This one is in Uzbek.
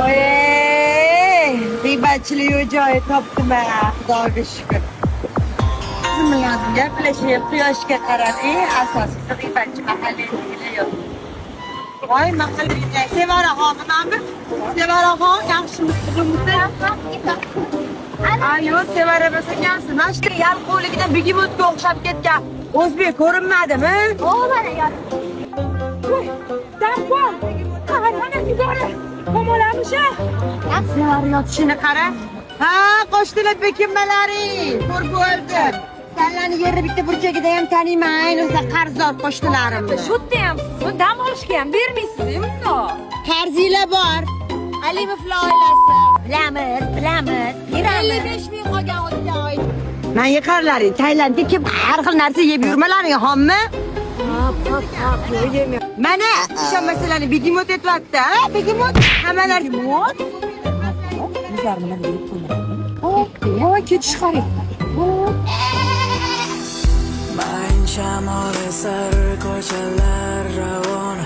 Oy, g'iybatchilik joyi topdim ha, Xudoga shukr. Siz bilan gaplashib, quyoshga qarab, asosiysi g'iybatchi mahalliy yo'q. Voy, mahalliy Sevara xonimmi? Sevara xon, yaxshimisiz? Ayo, Sevara bo'lsa-kansiz. Mana shu yar qo'ligidan begemotga o'xshab ketgan. O'zbek ko'rinmadimi? O'g'lana yar. Darvon. Qarana yubora. Qo'molamisha. Sevara yotishini qara. Ha, qo'shnilar bekinmalari. Ko'r bo'ldim. Sizlarni yerni bitta burchagida ham tanimayman, o'zi qarzdor qo'shnilarimni. Shu ham siz dam olishga ham bermaysizmi bundoq? Qarzinglar bor. Alimovlar oilasi. Bilamiz. 55 ming qolgan o'tgan oy. Men yiqarlaring, Tailandga kim har xil narsa yeb yurmalaring, xommi? Mana ishonmasalarni begemot etyapti, ha? Begemot hamma narsa. Voy, ketish qarang. Mayin shamol esar ko'chalar ravona